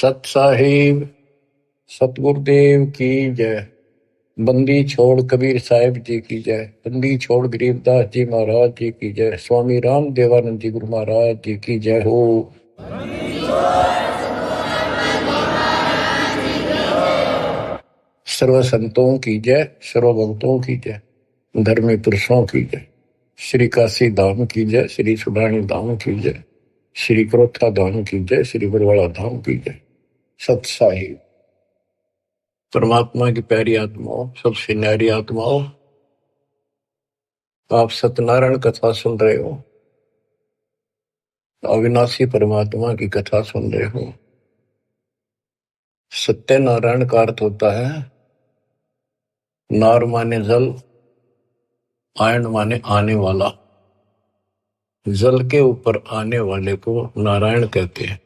सत साहिब सतगुरुदेव की जय। बंदी छोड़ कबीर साहिब जी की जय। बंदी छोड़ गरीबदास जी महाराज जी की जय। स्वामी राम देवानंद जी गुरु महाराज जी की जय हो। सर्व संतों की जय, सर्व भक्तों की जय, धर्मी पुरुषों की जय। श्री काशी धाम की जय, श्री सुब्राणी धाम की जय, श्री क्रोथा धाम की जय, श्री बरवाड़ा धाम की जय। सत साहिब परमात्मा की प्यारी आत्माओं, सबसे न्यारी आत्माओं, आप सत्यनारायण कथा सुन रहे हो। अविनाशी परमात्मा की कथा सुन रहे हो। सत्यनारायण का अर्थ होता है नार माने जल, आयन माने आने वाला। जल के ऊपर आने वाले को नारायण कहते हैं।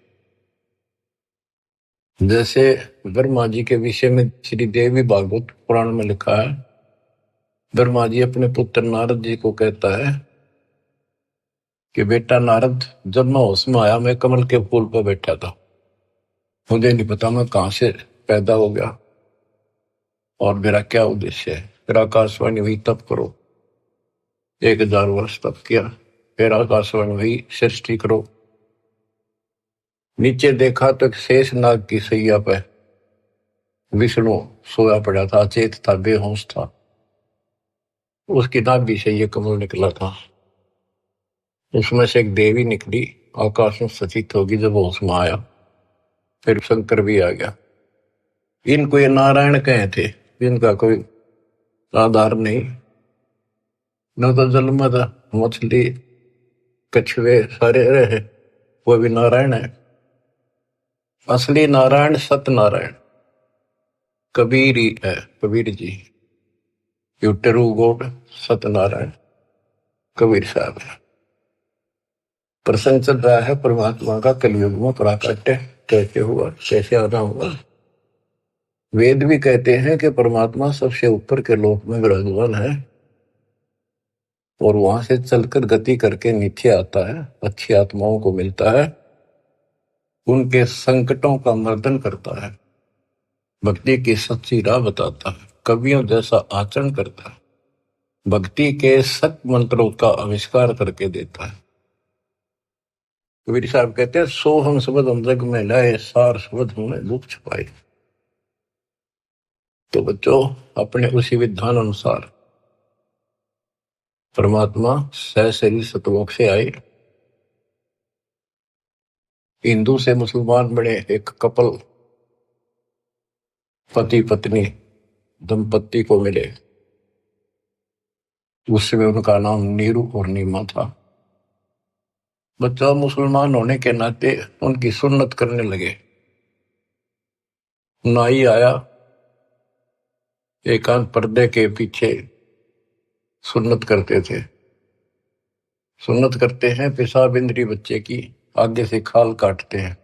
जैसे ब्रह्मा जी के विषय में श्री देवी भागवत पुराण में लिखा है, ब्रह्मा जी अपने पुत्र नारद जी को कहता है कि बेटा नारद, जब मैं होश में आया मैं कमल के फूल पर बैठा था, मुझे नहीं पता मैं कहां से पैदा हो गया और मेरा क्या उद्देश्य है। फिर आकाशवाणी हुई तप करो, 1000 वर्ष तप किया। फिर आकाशवाणी हुई सृष्टि करो। नीचे देखा तो एक शेष नाग की सैया पे विष्णु सोया पड़ा था, अचेत था, बेहोश था। उसकी नाभि से ये कमल निकला था। उसमें से एक देवी निकली, आकाश में सचित होगी। जब होश में आया फिर शंकर भी आ गया। इनको ये नारायण कहे थे, इनका कोई आधार नहीं। न तो जल में था, मछली कछुए सारे रहे, वो भी नारायण है। असली नारायण सत्यनारायण कबीर ही है। Kabir ji you true God Satyanarayan Kabir Sahab है। प्रसंग चल रहा है परमात्मा का कलयुग में प्राकट्य कैसे हुआ, कैसे आना हुआ। वेद भी कहते हैं कि परमात्मा सबसे ऊपर के लोक में विराजमान है और वहां से चलकर गति करके नीचे आता है, अच्छी आत्माओं को मिलता है, उनके संकटों का मर्दन करता है, भक्ति की सच्ची राह बताता है, कवियों जैसा आचरण करता है, भक्ति के सत मंत्रों का आविष्कार करके देता है। कबीर साहब कहते हैं, सो हम शब्द हम जग में लाए, सार शब्द हमने दुख छुपाए। तो बच्चों, अपने उसी विधान अनुसार परमात्मा सहशरीर सतलोक से आए, हिंदू से मुसलमान बने, एक कपल पति पत्नी दंपत्ति को मिले। उसमें उनका नाम नीरू और नीमा था। बच्चा मुसलमान होने के नाते उनकी सुन्नत करने लगे। नाई आया, एकांत पर्दे के पीछे सुन्नत करते थे। सुन्नत करते हैं, पेशाब इंद्री बच्चे की आगे से खाल काटते हैं।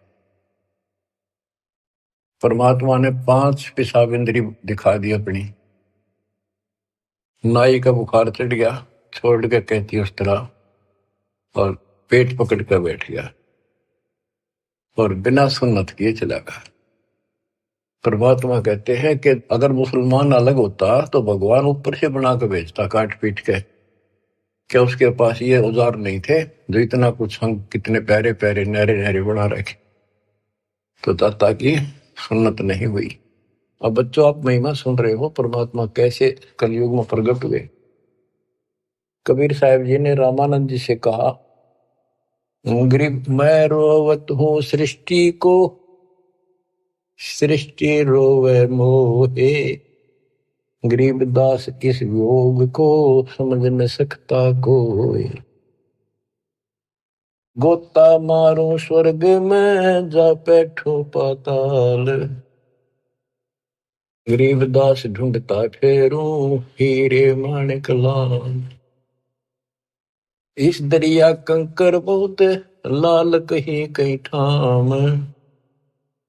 परमात्मा ने 5 पेशाब इंद्री दिखा दी अपनी। नाई का बुखार चढ़ गया, छोड़ के कहती उस तरह, और पेट पकड़ कर बैठ गया और बिना सुन्नत किए चला गया। परमात्मा कहते हैं कि अगर मुसलमान अलग होता तो भगवान ऊपर से बना के भेजता काट पीट के। क्या उसके पास ये औजार नहीं थे जो इतना कुछ हम कितने प्यारे प्यारे नहरे नहरे बना रखे। तो दाता की सुन्नत नहीं हुई। अब बच्चों, आप महिमा सुन रहे हो परमात्मा कैसे कलयुग में प्रकट हुए। कबीर साहब जी ने रामानंद जी से कहा, गरीब मैं रोवत हूं सृष्टि को, सृष्टि रोवे मोहे, गरीबदास इस योग को समझ न सकता कोई। गोता मारो स्वर्ग में जा बैठो पाताल, गरीबदास ढूंढता फेरूं हीरे माणिक लाल। इस दरिया कंकर बहुत लाल कहीं कहीं ठाम,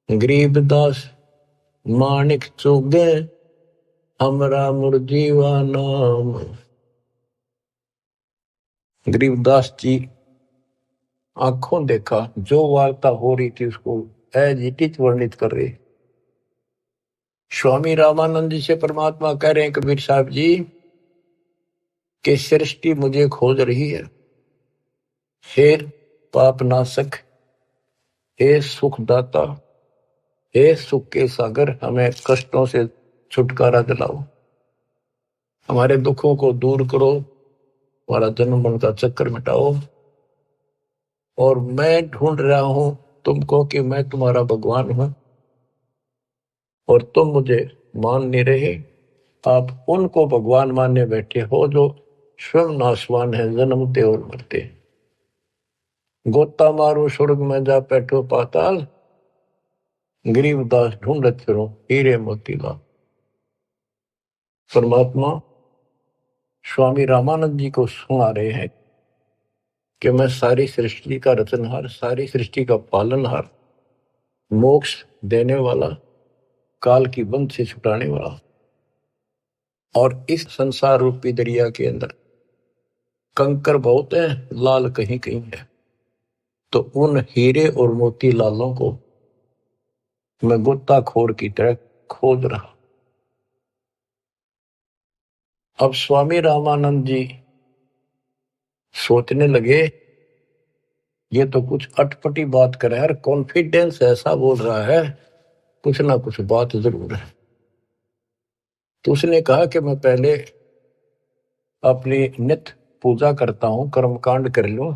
गरीबदास माणिक चोगे हमरा मुरजीवा नाम। गरीबदास जी आंखों देखा, जो वार्ता हो रही थी उसको एज इट इज वर्णित कर रहे। स्वामी रामानंद जी से परमात्मा कह रहे हैं कबीर साहब जी कि सृष्टि मुझे खोज रही है। हे पापनाशक, हे सुखदाता, हे सुख के सागर, हमें कष्टों से छुटकारा दिलाओ, हमारे दुखों को दूर करो, हमारा जन्म मरण का चक्कर मिटाओ। और मैं ढूंढ रहा हूं तुमको कि मैं तुम्हारा भगवान हूं और तुम मुझे मान नहीं रहे। आप उनको भगवान मानने बैठे हो जो स्वयं नाशवान है, जन्मते और मरते। गोता मारो स्वर्ग में जा बैठो पाताल, गरीबदास ढूंढत फिरो हीरे मोतीलाल। परमात्मा स्वामी रामानंद जी को सुना रहे हैं कि मैं सारी सृष्टि का रचनहार, सारी सृष्टि का पालनहार, मोक्ष देने वाला, काल की बंध से छुटाने वाला, और इस संसार रूपी दरिया के अंदर कंकर बहुत है, लाल कहीं कहीं है। तो उन हीरे और मोती लालों को मैं गोताखोर की तरह खोज रहा। अब स्वामी रामानंद जी सोचने लगे ये तो कुछ अटपटी बात कर रहा है, कॉन्फिडेंस ऐसा बोल रहा है, कुछ ना कुछ बात जरूर है। तो उसने कहा कि मैं पहले अपनी नित्य पूजा करता हूं, कर्मकांड कर लो,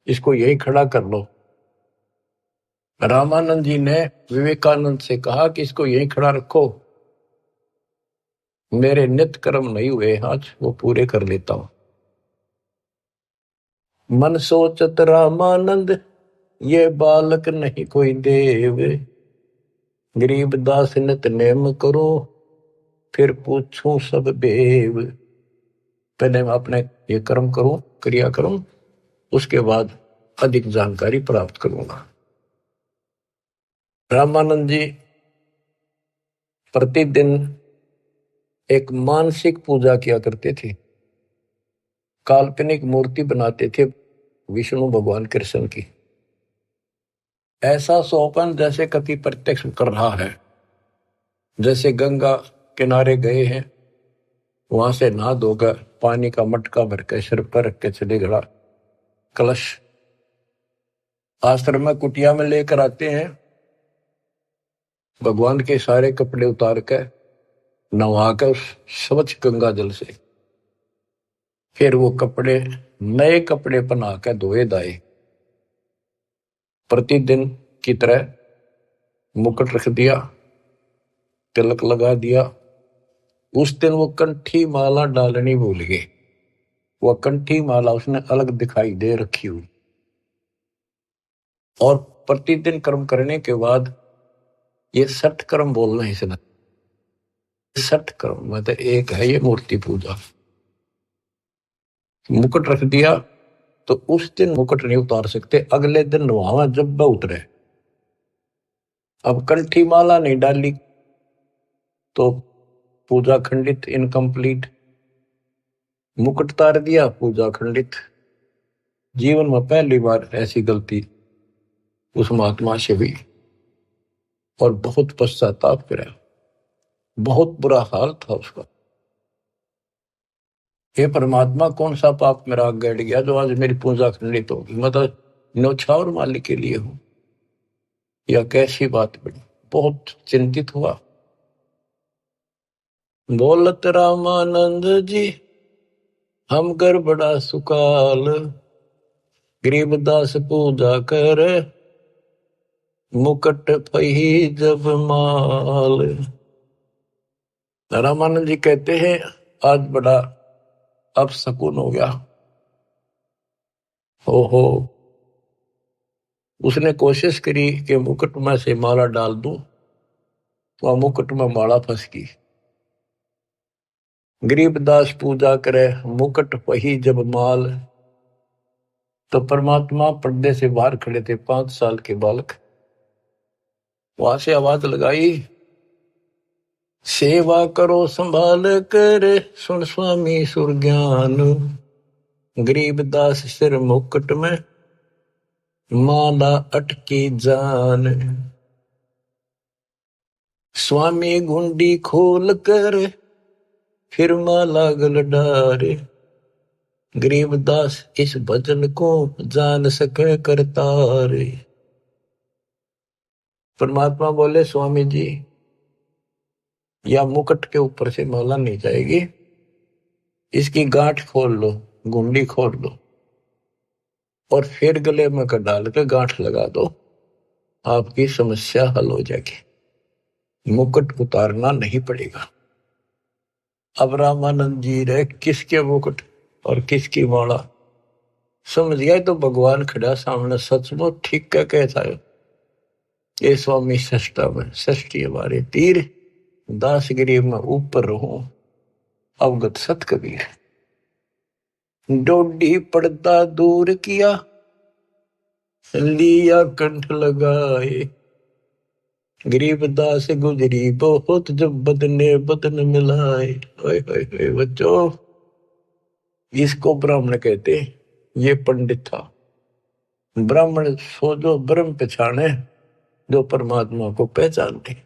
इसको यही खड़ा कर लो। रामानंद जी ने विवेकानंद से कहा कि इसको यही खड़ा रखो, मेरे नित्य कर्म नहीं हुए आज, वो पूरे कर लेता हूं। मन सोचत रामानंद ये बालक नहीं कोई देव, गरीबदास नित नेम करो फिर पूछूं सब बेव। पहले मैं अपने ये कर्म करूं, क्रिया करूं, उसके बाद अधिक जानकारी प्राप्त करूंगा। रामानंद जी प्रतिदिन एक मानसिक पूजा किया करते थे, काल्पनिक मूर्ति बनाते थे विष्णु भगवान कृष्ण की। ऐसा सोपन जैसे कति प्रत्यक्ष कर रहा है, जैसे गंगा किनारे गए हैं, वहां से नहा धोकर पानी का मटका भर के सिर पर रख के चले गड़ा, कलश आश्रम में कुटिया में लेकर आते हैं, भगवान के सारे कपड़े उतार कर नहाकर स्वच्छ गंगा जल से, फिर वो कपड़े नए कपड़े पहना कर धोए दाए, प्रतिदिन की तरह मुकुट रख दिया, तिलक लगा दिया। उस दिन वो कंठी माला डालनी भूल गए, वो कंठी माला उसने अलग दिखाई दे रखी हुई। और प्रतिदिन कर्म करने के बाद ये 60 कर्म बोलना है इसने, 60 कर्म मतलब एक है ये मूर्ति पूजा। मुकुट रख दिया तो उस दिन मुकुट नहीं उतार सकते, अगले दिन नहावा जब उतरे। अब कंठी माला नहीं डाली तो पूजा खंडित, इनकम्प्लीट। मुकुट उतार दिया, पूजा खंडित। जीवन में पहली बार ऐसी गलती उस महात्मा से हुई और बहुत पश्चाताप करा, बहुत बुरा हाल था उसका। हे परमात्मा, कौन सा पाप मेरा गड़ गया जो आज मेरी पूजा खंडित होगी, मतलब न्यौछावर मालिक के लिए हूं, या कैसी बात बनी। बहुत चिंतित हुआ। बोलत रामानंद जी हम कर बड़ा सुकाल, गरीबदास पूजा कर मुकुट पही जब माल। रामानंद जी कहते हैं आज बड़ा अब सकून हो गया। हो उसने कोशिश करी कि मुकुट में से माला डाल दूं, तो मुकुट में माला फंस गई। गरीबदास पूजा करे मुकुट वही जब माल। तो परमात्मा पर्दे से बाहर खड़े थे, 5 साल के बालक। वहां से आवाज लगाई, सेवा करो संभाल कर सुन स्वामी सुर ज्ञान, गरीबदास सिर मुकुट में माला अटकी जान, स्वामी गुंडी खोल कर फिर माला गल डारे, गरीबदास इस भजन को जान सके करतारे। परमात्मा बोले स्वामी जी, या मुकुट के ऊपर से माला नहीं जाएगी, इसकी गांठ खोल लो, गुंडी खोल लो और फिर गले में कर डाल के गांठ लगा दो, आपकी समस्या हल हो जाएगी, मुकुट उतारना नहीं पड़ेगा। अब रामानंद जी रहे किसके मुकुट और किसकी माला समझ गया तो भगवान खड़ा सामने, सचमुच ठीक क्या कहता है ये स्वामी सष्टा में षष्ठी हमारे तीर, दासगिरी में ऊपर रहूं अवगत सत कबीर। डोडी पर्दा दूर किया, लिया कंठ लगाए, गरीबदास गुजरी बहुत जब बदने बदन मिलाए। ओए ओए ओए बच्चों, इसको ब्राह्मण कहते, ये पंडित था। ब्राह्मण सो जो ब्रह्म पहचाने, जो परमात्मा को पहचानते,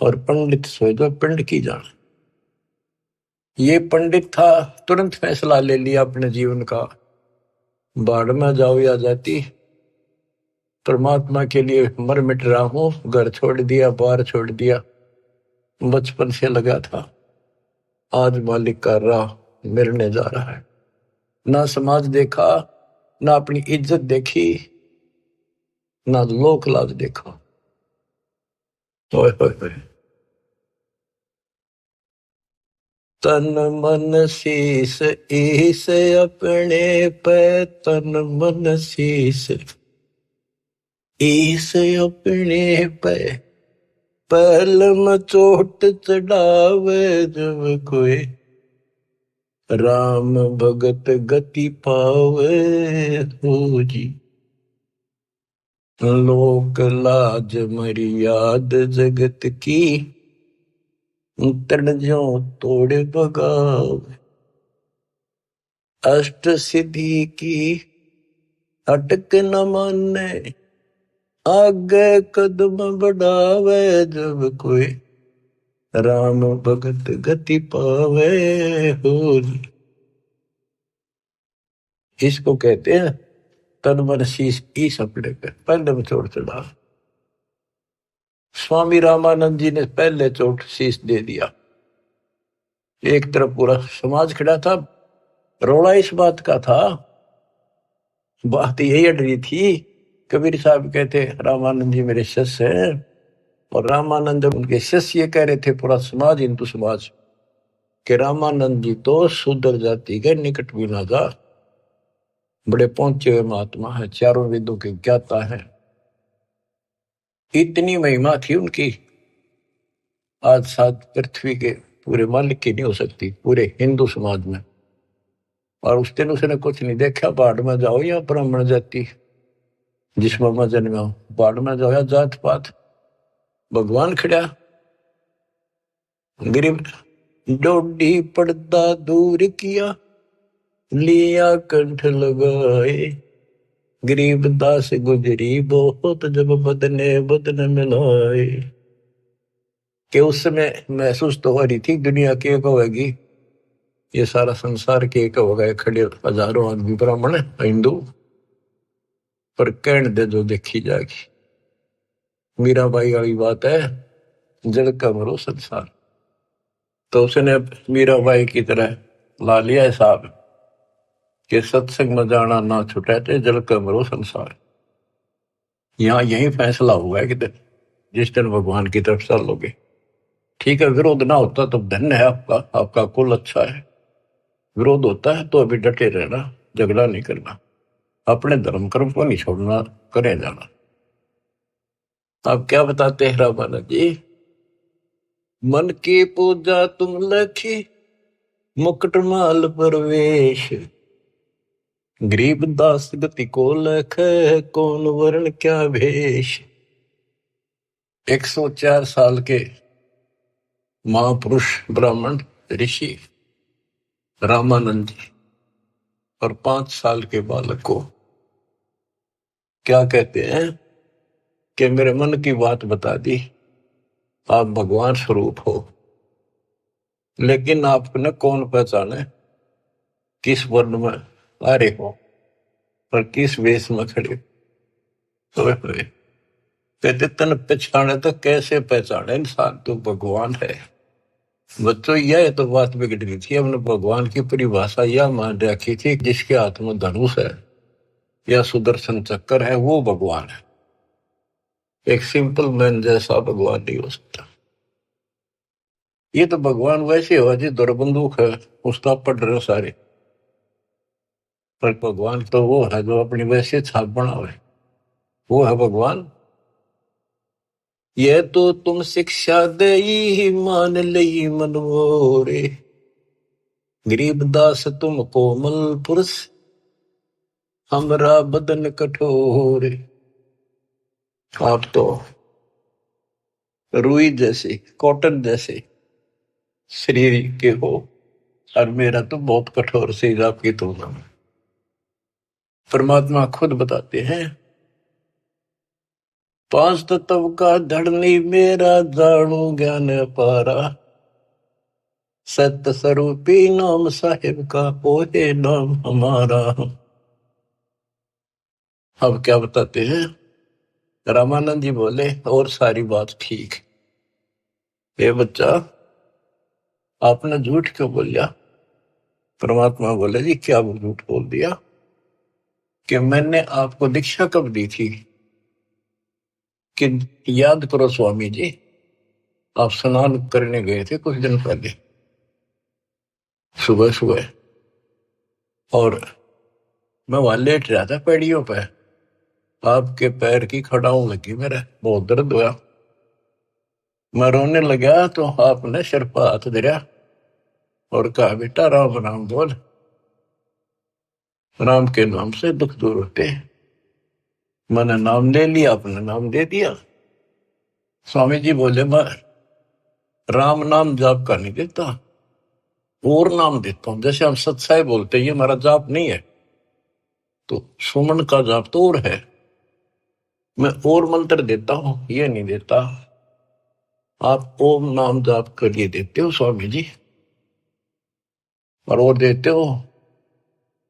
और पंडित सो जो पिंड की जाने। ये पंडित था, तुरंत फैसला ले लिया अपने जीवन का, बाढ़ में जाओ या जाती, परमात्मा के लिए मर मिट रहा हूं, घर छोड़ दिया, बार छोड़ दिया, बचपन से लगा था, आज मालिक का राह मिलने जा रहा है। ना समाज देखा, ना अपनी इज्जत देखी, ना लोक लाज देखा। ओए ओए ओए, तन मन शीस ईस अपने पे, तन मन शीस ईस अपने पे, पहल में चोट चढ़ावे जब कोई, राम भगत गति पावे हो जी। लोक लाज मर्याद जगत की, तन जो तोड़ बगावे, अष्ट सिद्धि की अटक न माने, आगे कदम बढ़ावे जब कोई, राम भगत गति पावे हो। इसको कहते हैं तन मन शीश ईस अपने पे, पहले में चोट चढ़ा। स्वामी रामानंद जी ने पहले चोट शीश दे दिया। एक तरफ पूरा समाज खड़ा था, रोड़ा इस बात का था, बात यही अड़ रही थी। कबीर साहब कहते रामानंद जी मेरे शिष्य हैं, और रामानंद उनके शिष्य ये कह रहे थे, पूरा समाज हिंदू समाज, कि रामानंद जी तो शूद्र जाति के निकट भी ना जा, बड़े पहुंचे हुए महात्मा है, चारों वेदों के ज्ञाता है। इतनी महिमा थी उनकी, आज साथ पृथ्वी के पूरे मालिक की नहीं हो सकती, पूरे हिंदू समाज में। और उस दिन उसने कुछ नहीं देखा, बाढ़ में जाओ या ब्राह्मण जाति, जिसमें मैं जन्मा हूं, बाढ़ में जाओ या जात पात, भगवान खड़ा। गरीब डोडी पर्दा दूर किया, लिया कंठ लगाए, गरीबदास गुजरी बहुत जब बदने बदन मिलाए। कि उस समय महसूस तो हो रही थी दुनिया की एक होगी, ये सारा संसार के एक होगा, खड़े हजारों आदमी ब्राह्मण हिंदू, पर कहने दे जो देखी जाएगी। मीराबाई वाली बात है, जल का मरो संसार। तो उसने मीराबाई की तरह ला लिया हिसाब कि सत्संग में जाना ना छुटे थे, जल का मरो संसार। यहाँ यही फैसला हुआ है कि जिस दिन भगवान की तरफ चलोगे, ठीक है, विरोध ना होता तो धन्य है आपका, आपका कुल अच्छा है। विरोध होता है तो अभी डटे रहना, झगड़ा नहीं करना, अपने धर्म कर्म को नहीं छोड़ना, करे जाना। आप क्या बताते हैं रामानंद जी, मन की पूजा तुम लखी, मुकुट माल परवेश, गरीबदास गति को लख, कौन वर्ण क्या भेष। 104 साल के महापुरुष ब्राह्मण ऋषि रामानंद जी और 5 साल के बालक को क्या कहते हैं कि मेरे मन की बात बता दी, आप भगवान स्वरूप हो, लेकिन आपको न कौन पहचाने, किस वर्ण में आ रहे हो और किस वेश में खड़े हो। कहते तन पहचाने तो कैसे पहचाने इंसान, तो भगवान है। बच्चों यह तो बात बिगड़ गई थी, हमने भगवान की परिभाषा यह मान रखी थी, जिसके हाथ में धनुष है या सुदर्शन चक्कर है वो भगवान है। एक सिंपल मैन जैसा भगवान नहीं हो सकता। ये तो भगवान वैसे हो जी, दौर बंदूक है उसका पढ़ रहे हो सारे, पर भगवान तो वो है जो अपनी वैसे छाप बनावे, वो है भगवान। ये तो तुम शिक्षा दे मान लई मनमोरे, गरीब दास तुम कोमल पुरुष, हमरा बदन कठोर। आप तो रुई जैसे, कॉटन जैसे शरीर के हो, और मेरा तो बहुत कठोर शरीर आपकी तुलना में। परमात्मा खुद बताते हैं, पांच तत्व का धड़नी मेरा, जानू ज्ञान पारा, सत्य स्वरूपी नाम साहिब का, ओहे नाम हमारा। अब क्या बताते हैं, रामानंद जी बोले और सारी बात ठीक, ये बच्चा आपने झूठ क्यों बोल दिया। परमात्मा बोले जी क्या झूठ बोल दिया, कि मैंने आपको दीक्षा कब दी थी, कि याद करो स्वामी जी, आप स्नान करने गए थे कुछ दिन पहले सुबह सुबह, और मैं वहां लेट रहा था पैड़ियों पे, आपके पैर की खड़ाऊ लगी, मेरा बहुत दर्द हुआ, मैं रोने लगा तो आपने सिर पर हाथ धरा और कहा बेटा राम राम बोल, राम के नाम से दुख दूर होते हैं। मैंने नाम ले लिया, आपने नाम दे दिया। स्वामी जी बोले मैं राम नाम जाप का नहीं देता, और नाम देता हूं, जैसे हम सत्साई बोलते हैं, ये हमारा जाप नहीं है, तो सुमन का जाप तो और है, मैं और मंत्र देता हूं, ये नहीं देता। आप ओम नाम जाप के लिए देते हो स्वामी जी, और वो देते हो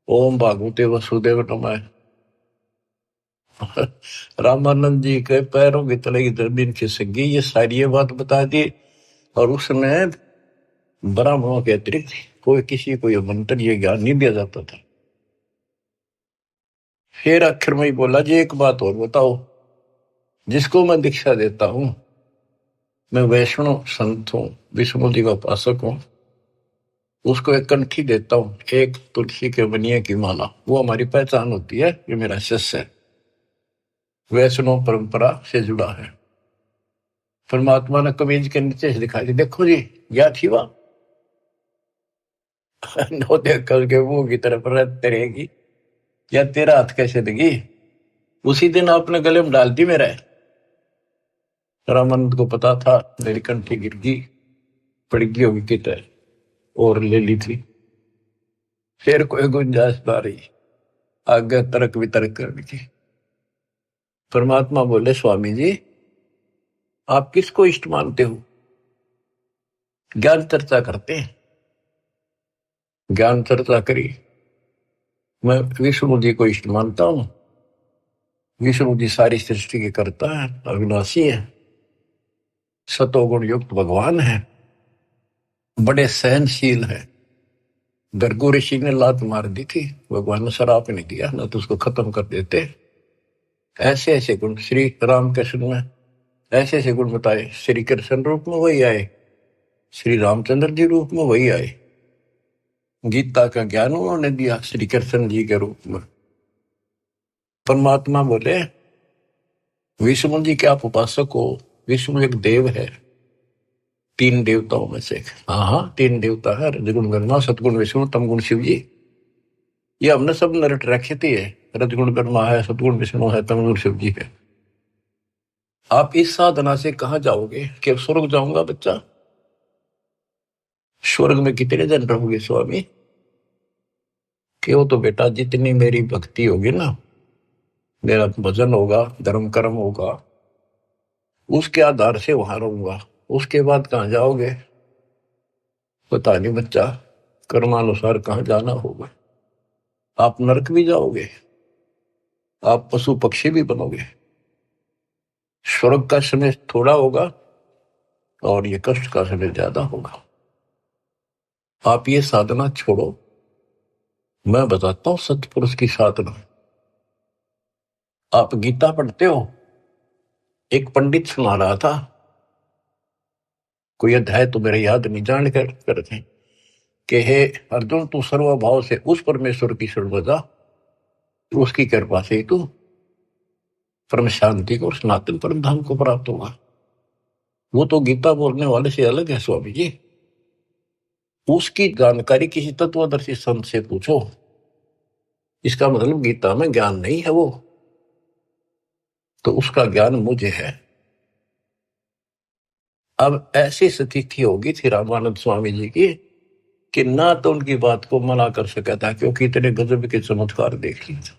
ओम भागवते वसुदेव नमः। रामानंद जी के पैरों की तले की जमीन खिसक गई, ये सारी ये बात बता दी। और उसमें ब्राह्मणों के अतिरिक्त कोई किसी को ये मंत्र ये ज्ञान नहीं दिया जाता था। फिर आखिर में ही बोला जी एक बात और बताओ, जिसको मैं दीक्षा देता हूं, मैं वैष्णव संत हूं, विष्णु जी का उपासक हूं, उसको एक कंठी देता हूं, एक तुलसी के बनिए की माला, वो हमारी पहचान होती है, ये मेरा शिष्य है, वैष्णव परंपरा से जुड़ा है। परमात्मा ने कमीज के नीचे से दिखाई दी, देखो जी क्या थी वह। नो देख करके मुंह की तरफ रहते रहेगी, या तेरा हाथ कैसे देगी, उसी दिन आपने गले में डाल दी मेरा। रामानंद को पता था मेरी कंठी गिर गई, पड़ गई होगी कितने, और ले ली थी, फिर कोई गुंजाइश ना रही, आगे तर्क वितर्क करनी थी। परमात्मा बोले स्वामी जी आप किसको इष्ट मानते हो, ज्ञान चर्चा करते हैं, ज्ञान चर्चा करी, मैं विष्णु जी को इष्ट मानता हूं, विष्णु जी सारी सृष्टि के कर्ता है, अविनाशी है, सतोगुण युक्त भगवान है, बड़े सहनशील है। गर्गो ऋषि ने लात मार दी थी, भगवान ने शराप नहीं दिया, ना तो उसको खत्म कर देते। ऐसे ऐसे गुण श्री रामकृष्ण में, ऐसे ऐसे गुण बताए, श्री कृष्ण रूप में वही आए, श्री रामचंद्र जी रूप में वही आए, गीता का ज्ञान उन्होंने दिया श्री कृष्ण जी के रूप में। परमात्मा बोले विष्णु जी के आप उपासक हो, विष्णु एक देव है, तीन देवताओं में से। हाँ हाँ तीन देवता है, रजगुण ब्रह्मा, सतगुण विष्णु, तमगुण शिव जी। ये हमने सब नरट रखे थे, रजगुण ब्रह्मा है, सतगुण विष्णु है, तमगुण शिव जी है। आप इस साधना से कहां जाओगे, कि स्वर्ग जाऊंगा बच्चा, स्वर्ग में कितने दिन रहोगे स्वामी, कि वो तो बेटा जितनी मेरी भक्ति होगी ना, मेरा भजन होगा, धर्म कर्म होगा, उसके आधार से वहां रहूंगा। उसके बाद कहाँ जाओगे पता नहीं बच्चा, कर्मानुसार कहाँ जाना होगा। आप नरक भी जाओगे, आप पशु पक्षी भी बनोगे। स्वर्ग का समय थोड़ा होगा और ये कष्ट का समय ज्यादा होगा। आप ये साधना छोड़ो, मैं बताता हूं सत्पुरुष की साधना। आप गीता पढ़ते हो, एक पंडित सुना रहा था, कोई अध्याय तो मेरे याद नहीं, जान कर करते कि हे अर्जुन, तू सर्वभाव से उस परमेश्वर की शरण बजा, उसकी कृपा से ही तू परम शांति को, सनातन परम धाम को प्राप्त होगा। वो तो गीता बोलने वाले से अलग है स्वामी जी। उसकी जानकारी किसी तत्वदर्शी संत से पूछो। इसका मतलब गीता में ज्ञान नहीं है वो, तो उसका ज्ञान मुझे है। अब ऐसी स्थिति होगी थी रामानंद स्वामी जी की कि ना तो उनकी बात को मना कर सका था, क्योंकि इतने गजब के चमत्कार देख लिए थे,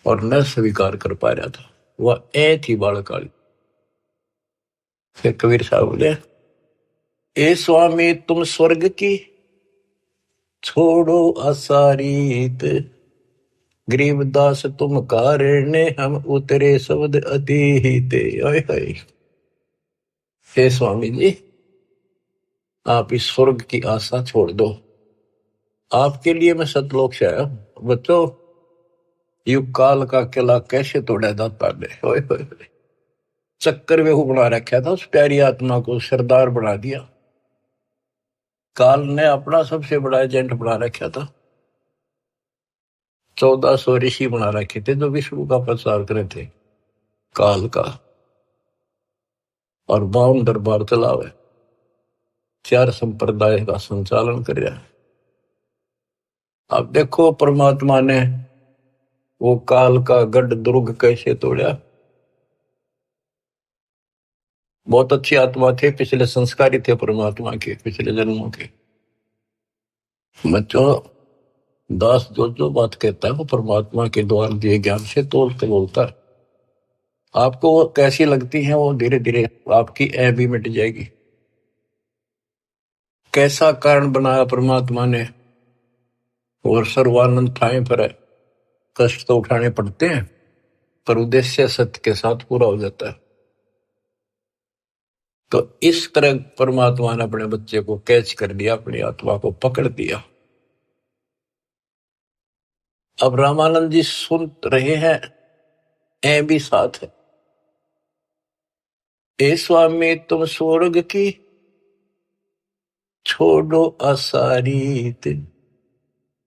और न स्वीकार कर पा रहा था। वह ए थी बालकाली। फिर कबीर साहब बोले, ए स्वामी तुम स्वर्ग की छोड़ो असारीत, गरीबदास तुम कारण हम उतरे शब्द अतीत। हे स्वामी जी, आप इस स्वर्ग की आशा छोड़ दो, आपके लिए मैं सतलोक से आया हूं। बच्चों, युग काल का किला कैसे तोड़ा दाता ने, चक्कर में बना रखा था, उस प्यारी आत्मा को सरदार बना दिया। काल ने अपना सबसे बड़ा एजेंट बना रखा था। 1400 ऋषि बना रखे थे जो विष्णु का प्रचार करे थे काल का, और 52 दरबार चलावे, 4 संप्रदाय का संचालन कर रहा है। अब देखो परमात्मा ने वो काल का गढ़ दुर्ग कैसे तोड़ा। बहुत अच्छी आत्मा थे, पिछले संस्कारी थे परमात्मा के, पिछले जन्मों के। बच्चों, दास जो जो बात कहता है वो परमात्मा के द्वारा दिए ज्ञान से तोल के बोलता है। आपको वो कैसी लगती है, वो धीरे धीरे आपकी ऐ भी मिट जाएगी। कैसा कारण बनाया परमात्मा ने, और सर्वानंद ठाए पर है। कष्ट तो उठाने पड़ते हैं, पर उद्देश्य सत्य के साथ पूरा हो जाता है। तो इस तरह परमात्मा ने अपने बच्चे को कैच कर लिया, अपनी आत्मा को पकड़ दिया। अब रामानंद जी सुन रहे हैं, ऐ भी साथ है। ए स्वामी तुम स्वर्ग की छोड़ो असारीत,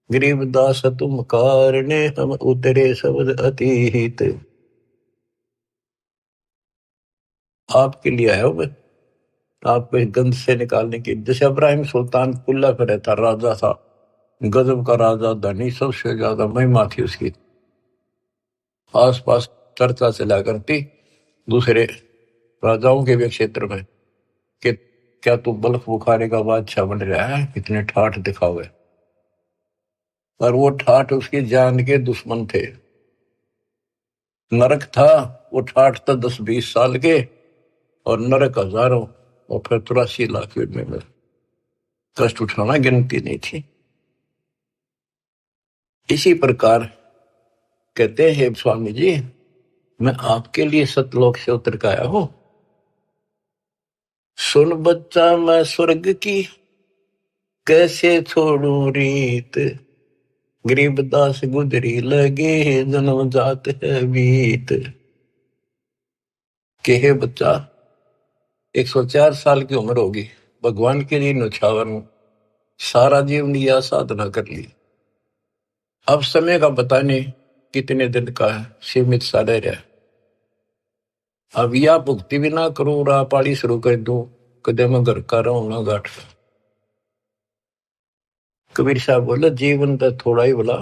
गरीबदास तुम कारणे हम उतरे शब्द अतीत। आपके लिए आया मैं, आपको इस गंध से निकालने की। जैसे इब्राहिम सुल्तान कुल्ला पे रहता, राजा था, गजब का राजा, धनी, सबसे ज्यादा महिमा थी उसकी। आसपास चर्चा चला करती दूसरे राजाओं के भी क्षेत्र में कि क्या तू बल्ख बुखारे का बादशाह बन रहा है, इतने ठाठ दिखावे। और वो ठाठ उसकी जान के दुश्मन थे। नरक था, वो ठाठ था 10-20 साल के, और नरक हजारों, और फिर 83 लाख में कष्ट उठाना गिनती नहीं थी। इसी प्रकार कहते हैं स्वामी जी, मैं आपके लिए सतलोक से उतर के आया हूं। सुन बच्चा मैं स्वर्ग की कैसे छोड़ू रीत, गरीबदास गुजरी लगे जन्म जात है बीत। के हे बच्चा, 104 साल की उम्र होगी, भगवान के लिए न्यौछावर हूं, सारा जीवन यह साधना कर ली। अब समय का पता नहीं कितने दिन का है, सीमित सा रह रहा है। अब या भुक्ति भी ना करूं, राह पाड़ी शुरू कर दूं, कदे मैं घर का रहूं ना गाठ का। कबीर साहब बोले, जीवन तो थोड़ा ही बोला,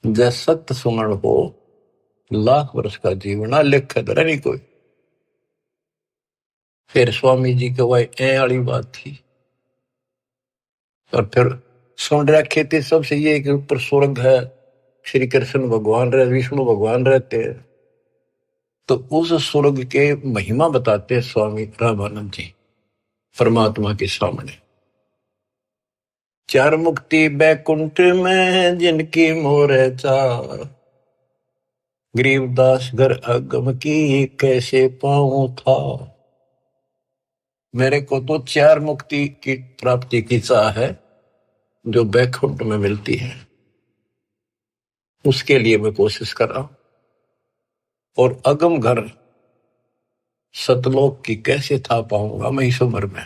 जैसे सत्य सुमरण हो, लाख वर्ष का जीवन लिख धरा नहीं कोई। फिर स्वामी जी के वही ए वाली बात थी। और फिर सुन रखे थे सबसे ये कि ऊपर स्वर्ग है, श्री कृष्ण भगवान रहे, विष्णु भगवान रहते हैं। तो उस स्वर्ग के महिमा बताते हैं स्वामी रामानंद जी परमात्मा के सामने। चार मुक्ति बैकुंठ में जिनकी मोर चार, गरीबदास घर अगम की कैसे पाऊं था। मेरे को तो चार मुक्ति की प्राप्ति की चाह है जो बैकुंठ में मिलती है, उसके लिए मैं कोशिश कर रहा हूं। और अगम घर सतलोक की कैसे था पाऊंगा मैं इस उम्र में।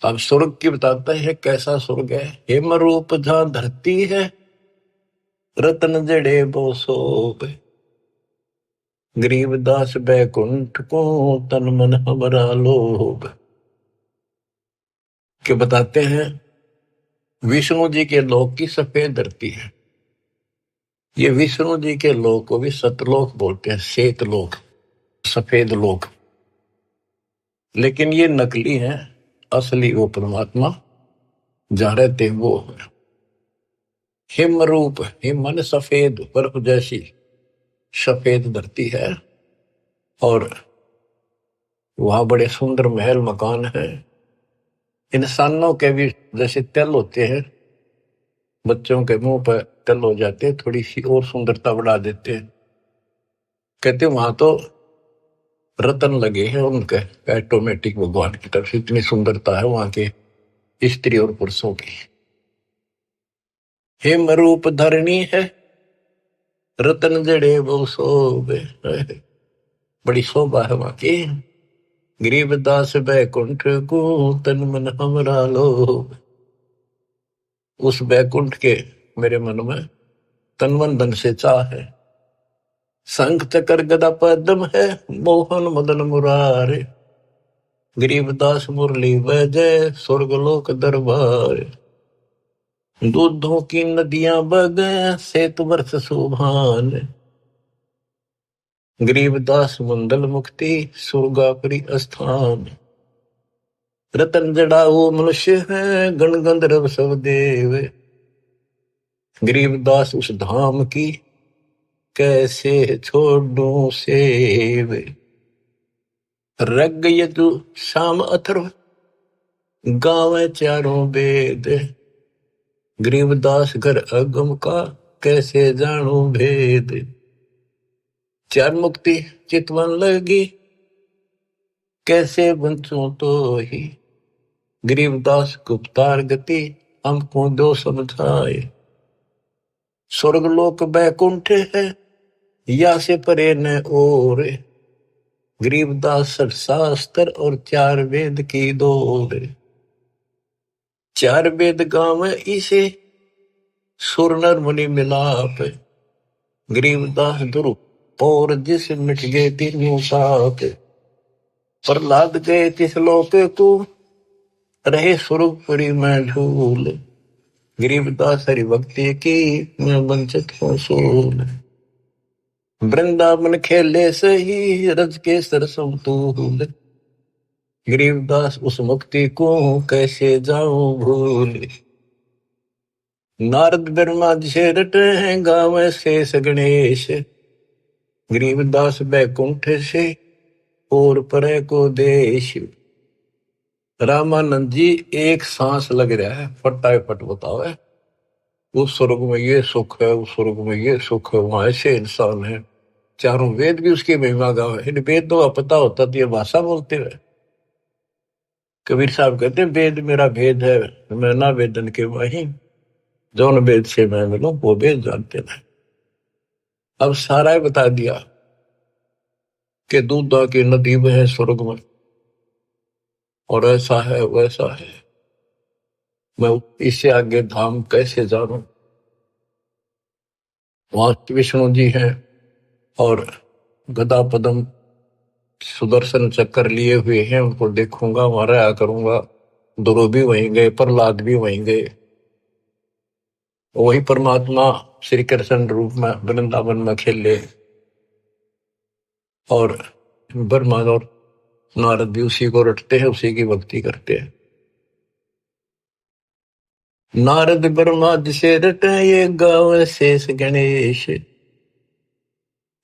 अब स्वर्ग की बताता है कैसा स्वर्ग है। हेम रूप जहां धरती है, रतन जड़े बो सोब, गरीबदास बैकुंठ को तन मन हमरा लोभ। के बताते हैं विष्णु जी के लोक की सफेद धरती है। ये विष्णु जी के लोक को भी सतलोक बोलते हैं, श्वेत लोक, सफेद लोक। लेकिन ये नकली है, असली वो परमात्मा जहां रहते वो है। हिम रूप, हिम मन सफेद, बर्फ जैसी सफेद धरती है। और वहां बड़े सुंदर महल मकान है। इंसानों के भी जैसे तिल होते हैं, बच्चों के मुंह पर तिल हो जाते हैं, थोड़ी सी और सुंदरता बढ़ा देते हैं। कहते वहां तो रतन लगे हैं उनके ऑटोमेटिक भगवान की तरफ से, इतनी सुंदरता है वहां के स्त्री और पुरुषों की। हिम रूप धरणी है, रतन जड़े वो शोभे, बड़ी शोभा है वहां की। गरीबदास बैकुंठ को तन मन हमरा लोभ। उस बैकुंठ के मेरे मन में तन मन धन से चाह है। शंख चक्र गदा पद्म है, मोहन मदन मुरारे, गरीबदास मुरली वजय स्वर्गलोक दरबार। दूधों की नदियां बगे सेत वर्ष सुभान, गरीबदास मंडल मुक्ति सुरगापुरी स्थान। रतन जड़ाऊ मनुष्य है, गण गंधर्व सब देव, गरीबदास उस धाम की कैसे छोड़ूं सेव। रग यदु शाम अथर्व गावे चारों वेद, गरीबदास घर अगम का कैसे जानू भेद। चार मुक्ति चितवन लगी कैसे बंचूं तो ही, गरीबदास गुप्तार गति हमको दो समझाए। स्वर्गलोक बैकुंठ है या से परे न और, गरीबदास शास्त्र और चार वेद की दौड़। चार वेद गाँव इसे सुर नर मुनि मिलाप, गरीबदास दुरु और जिस मिट गए तीनों साप। प्रहलाद गए तिस लोक को रहे सुरपुरी में झूल, गरीबदास हरि भक्ति की मैं वंचित हूँ सूल। वृंदावन खेले सही रज के सरसम तूल, गरीबदास उस मुक्ति को कैसे जाऊं भूल। नारद ब्रह्मा जी से रटे हैं गावे शेष गणेश, गरीबदास बैकुंठ से और परे को देश। रामानंद जी एक सांस लग रहा है फटाफट बताओ है। उस स्वर्ग में ये सुख है, उस स्वर्ग में ये सुख है, वहां ऐसे इंसान है। चारों वेद भी उसकी महिमा गावे। इन वेद तो पता होता तो ये भाषा बोलते हुए। कबीर साहब कहते हैं वेद मेरा भेद है, मैं ना वेदन के वही, जौन वेद से मैं मिलूं वो वेद जानते हैं। अब सारा ही बता दिया कि दूधा की नदी में है स्वर्ग में, और ऐसा है वैसा है। मैं इससे आगे धाम कैसे जानूं। वहां विष्णु जी हैं और गदा पदम सुदर्शन चक्कर लिए हुए हैं, उनको देखूंगा, वहां रहा करूंगा। ध्रुव भी वहीं गए, प्रहलाद भी वहीं गए। वही परमात्मा श्री कृष्ण रूप में वृंदावन में खेले, और ब्रह्मा और नारद भी उसी को रटते हैं, उसी की भक्ति करते हैं। नारद ब्रह्मा जिसे रटे ये गावे शेष गणेश,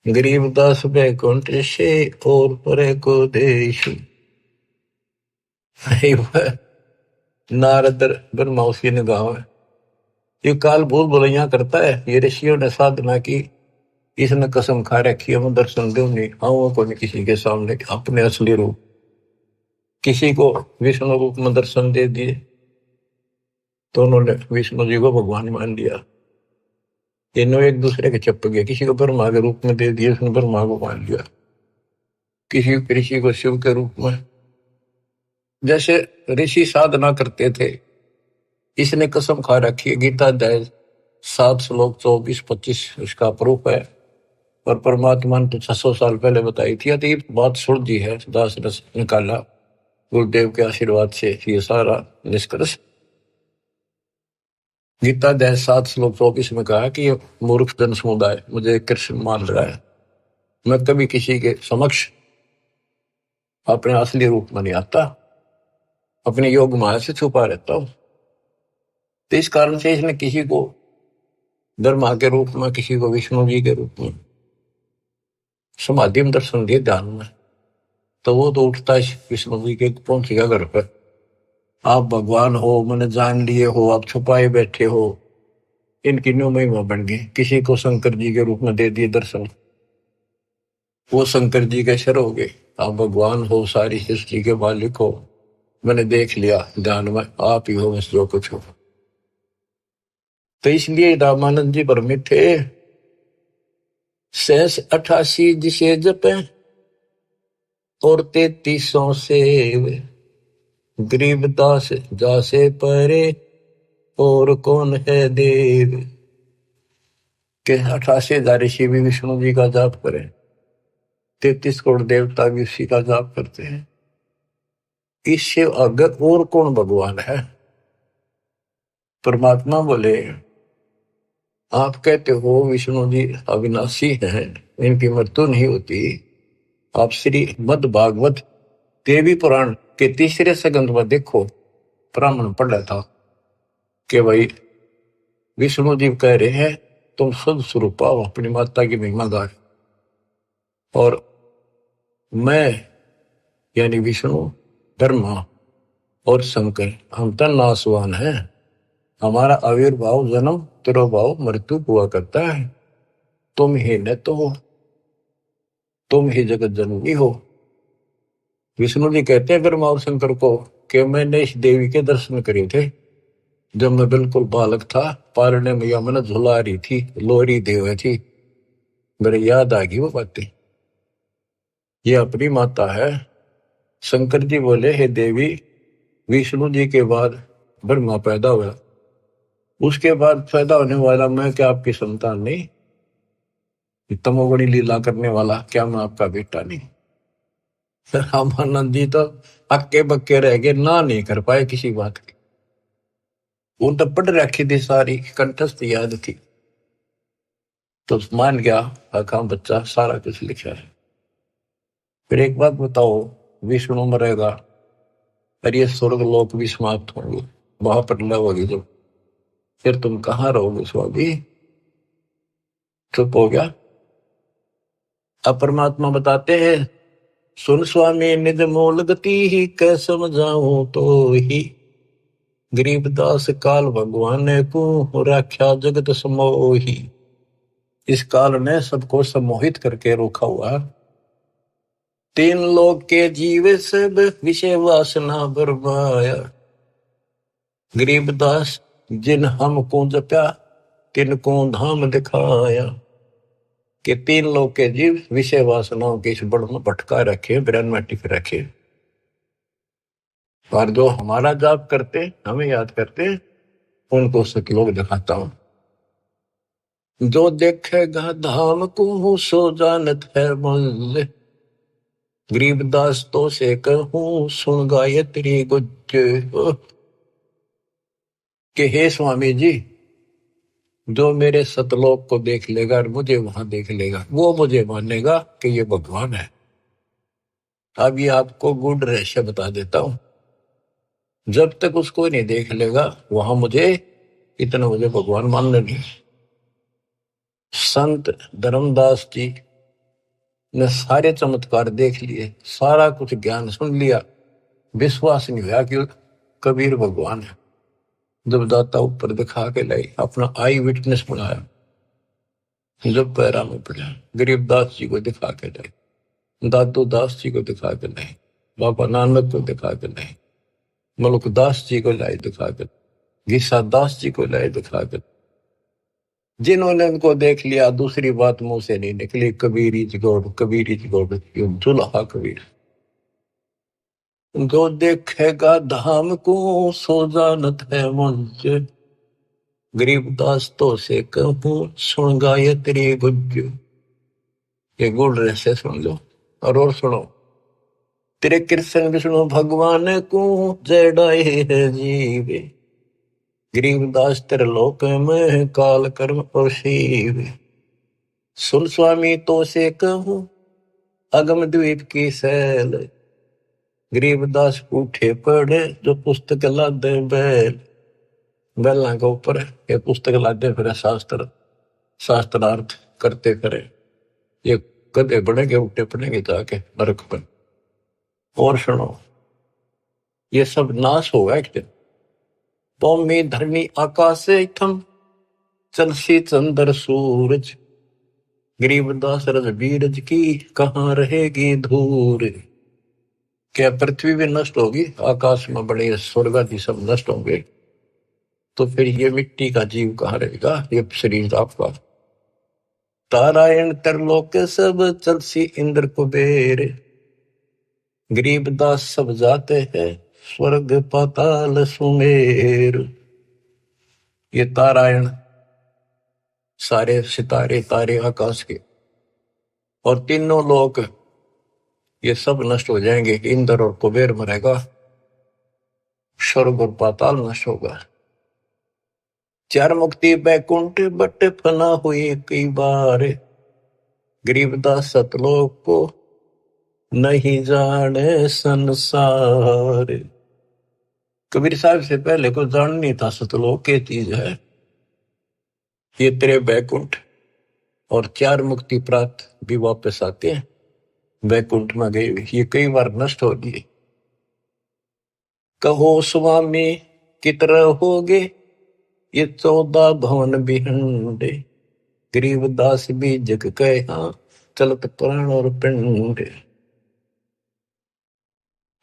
गरीबदास बैकुंठ से और परे को देश। नारद ब्रह्मा उसकी निगाह है। ये काल भूल बुलैया करता है। ये ऋषियों ने साधना की, इसने कसम खा रखी है मैं दर्शन दूंगी आऊँ को नहीं किसी के सामने अपने असली रूप। किसी को विष्णु रूप में दर्शन दे दिए तो उन्होंने विष्णु जी को भगवान मान लिया। तीनों एक दूसरे के चप गए। किसी को ब्रह्मा के रूप में दे दिया, उसने ब्रह्मा को मान लिया। किसी ऋषि को शिव के रूप में। जैसे ऋषि साधना करते थे, इसने कसम खा रखी है। गीता अध्याय 7 श्लोक 24-25 इसका प्रूफ है। और परमात्मा ने तो 600 साल पहले बताई थी। तो ये बात सुन दी है, दास ने निकाला गुरुदेव के आशीर्वाद से ये सारा निष्कर्ष। गीता अध्याय 7 श्लोक 24 में कहा कि ये मूर्ख जन समुदाय मुझे कृष्ण मान रहा है। मैं कभी किसी के समक्ष अपने असली रूप में नहीं आता, अपने योग माया से छुपा रहता हूं। तो इस कारण से इसने किसी को ब्रह्मा के रूप में, किसी को विष्णु जी के रूप में समाधि में दर्शन दिए ध्यान में। तो वो तो उठता है विष्णु जी के पहुंचेगा घर पर। आप भगवान हो, मैंने जान लिए हो, आप छुपाए बैठे हो। इनकी न्यू महिमा बन गई। किसी को शंकर जी के रूप में दे दिए दर्शन, वो शंकर जी के शर हो गए। आप भगवान हो, सारी सृष्टि के मालिक हो, मैंने देख लिया ध्यान में, आप ही हो बस जो कुछ हो। तो इसलिए रामानंद जी परमित थे। 88 जिसे जपे और 3300 से गरीबदास जासे परे और कौन है देव। के 88,000 ऋषि भी विष्णु जी का जाप करें, 33 करोड़ देवता भी उसी का जाप करते हैं। इससे अगर और कौन भगवान है। परमात्मा बोले आप कहते हो विष्णु जी अविनाशी हैं, इनकी मृत्यु नहीं होती। आप श्री मद भागवत देवी पुराण के 3 स्कंद में देखो, ब्राह्मण पढ़ रहा था कि भाई विष्णु जी कह रहे हैं तुम शुद्ध स्वरूप पाओ, अपनी माता की महिमा गाए। और मैं यानी विष्णु, ब्रह्मा और शंकर हम तो नासवान हैं। हमारा आविर्भाव, जन्म, तिरोभाव, मृत्यु हुआ करता है। तुम ही न तो हो, तुम ही जगत जननी हो। विष्णु जी कहते हैं ब्रह्मा और शंकर को कि मैंने इस देवी के दर्शन करे थे जब मैं बिल्कुल बालक था। पालने में या मैंने झुला रही थी, लोरी देव थी। मेरे याद आ गई वो बातें, ये अपनी माता है। शंकर जी बोले हे देवी, विष्णु जी के बाद ब्रह्मा पैदा हुआ, उसके बाद पैदा होने वाला मैं क्या आपकी संतान नहीं? तमोगुणी लीला करने वाला क्या मैं आपका बेटा नहीं? रामानंद जी तो अक्के बक्के रह गए, ना नहीं कर पाए किसी बात की। वो तो पढ़ रखी थी, सारी कंठस्थ याद थी। तो मान गया आका बच्चा, सारा कुछ लिखा है। फिर एक बात बताओ, विष्णु मरेगा और ये स्वर्ग लोक भी समाप्त होंगे, महाप्रलय होगी जब, फिर तुम कहाँ रहोगे स्वामी? चुप हो गया। अब परमात्मा बताते हैं सुन स्वामी निज मूल गति ही कै समझाऊं तो ही, गरीबदास काल भगवान को राख्या जगत समोही। इस काल ने सबको सम्मोहित करके रोका हुआ। 3 लोक के जीव सब विषय वासना बरमाया, गरीबदास जिन हमको जप्या तिनको धाम दिखाया। कि 3 लोक के जीव विषय वासनाओं के इस बड़ में भटका रखे, ब्रह्म में टिक रखे। और जो हमारा जाप करते, हमें याद करते, उनको सतलोक दिखाता हूं। जो देखेगा धाम को सो जानत है मंजिल, गरीबदास तो से कहूं सुन गायत्री गुज। कि हे स्वामी जी, जो मेरे सतलोक को देख लेगा और मुझे वहां देख लेगा, वो मुझे मानेगा कि ये भगवान है। अब ये आपको गुड रहस्य बता देता हूं। जब तक उसको नहीं देख लेगा वहां मुझे इतना मुझे भगवान मानने नहीं। संत धर्मदास जी ने सारे चमत्कार देख लिए, सारा कुछ ज्ञान सुन लिया, विश्वास नहीं हुआ कि कबीर भगवान है। जब दाता ऊपर दिखा के लाई, अपना आई विटनेस बनाया, जब पैरा में पड़ा, गरीबदास जी को दिखा के लाई, दादू दास जी को दिखा के लाई, बाबा नानक को दिखा के लाई, मलुकदास जी को लाई दिखा के, गीसा दास जी को लाई दिखा के। जिन्होंने उनको देख लिया, दूसरी बात मुंह से नहीं निकली, कबीरी जगोड़, कबीरी जगोड़, दुल्हा कबीर। जो देखेगा धाम को सो जानत है मुझ, गरीबदास तो से कहूं सुन गायत्री गुज। ये गुड़ रहस्य सुन लो और सुनो। तेरे कृष्ण विष्णु भगवान को जय डाए है जीवे, गरीबदास तेरे लोक में काल कर्म और शिव। सुन स्वामी तो से कहूं अगम द्वीप की सैल, गरीबदास उठे पड़े जो पुस्तक लादे बैल। बैलों के ऊपर ये पुस्तक लादे फिर शास्त्रार्थ करते फिरे। ये कदे बनेंगे उठे पड़ेंगे जाके नरक पर। और सुनो, ये सब नाश होगा एक दिन। भूमि धरनी आकाश थम चलसी चंद्र सूरज, गरीबदास रजबीरज की कहाँ रहेगी धूर। क्या पृथ्वी भी नष्ट होगी, आकाश में बड़े स्वर्ग आदि सब नष्ट होंगे, तो फिर ये मिट्टी का जीव कहाँ रहेगा, ये शरीर आपका। तारायण तरलोक सब चलसी इंद्र कुबेर, गरीबदास सब जाते हैं स्वर्ग पाताल सुमेर। ये तारायण सारे सितारे तारे आकाश के और तीनों लोक ये सब नष्ट हो जाएंगे। इंद्र और कुबेर मरेगा, स्वर्ग और पाताल नष्ट होगा। चार मुक्ति बैकुंठ बट फना हुई कई बार, गरीबदास सतलोक को नहीं जाने संसार। कबीर साहब से पहले को जान नहीं था सतलोक के चीज है। ये तेरे बैकुंठ और चार मुक्ति प्राप्त भी वापस आते हैं, बैकुंठ में गए ये कई बार नष्ट हो गए। कहो स्वामी कितने हो गए ये 14 भवन बिहंडे, गरीबदास भी जग कहा चलत प्राण और पिंड।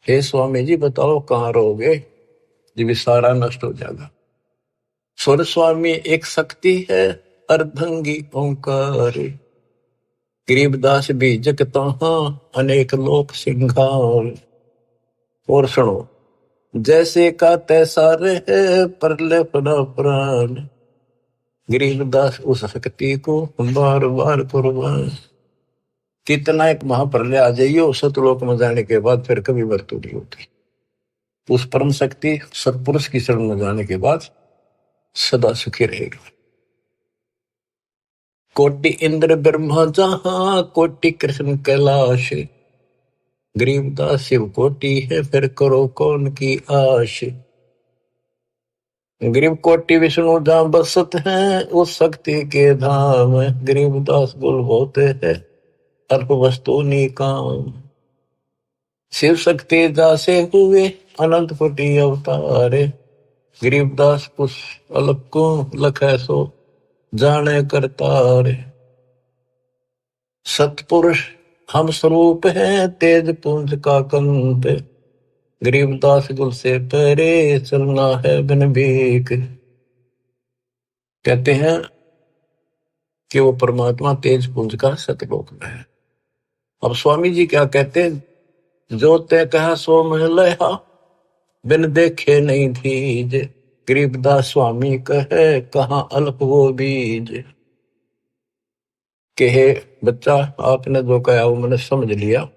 हे स्वामी जी बताओ कहाँ रहोगे, जब सारा नष्ट हो जाएगा। स्वर स्वामी एक शक्ति है अर्धंगी ओंकार, गरीबदास भी जग तहाँ अनेक लोक सिंगार। और सुनो, जैसे का तैसा रहे परले पड़ा प्राण, गरीबदास उस शक्ति को बार बार कुर्बान। कितना एक महाप्रलय आ जाइए सतलोक में जाने के बाद फिर कभी मृत्यु नहीं होती। उस परम शक्ति सतपुरुष की शरण में जाने के बाद सदा सुखी रहेगा। कोटि इंद्र ब्रह्मा जहां कोटि कृष्ण कैलाश, गरीबदास शिव कोटि है फिर करो कौन की आश। गरीब कोटि विष्णु जहां बसत हैं उस शक्ति के धाम, गरीबदास गुल होते हैं अल्प वस्तु निकाम। शिव शक्ति दासे हुए अनंत कोटि अवतार, गरीबदास कुछ अलग को लखै सो जाने करतार। सतपुरुष हम स्वरूप है तेज पुंज का कंत, गरीबदास गुल से परे चलना है बिन भीख। कहते हैं कि वो परमात्मा तेज पुंज का सतलोक में है। अब स्वामी जी क्या कहते हैं, जो ते कहा सो महलया बिन देखे नहीं थीज, गरीबदास स्वामी कहे कहाँ अल्प वो बीज। कहे बच्चा आपने जो कहा वो मैंने समझ लिया,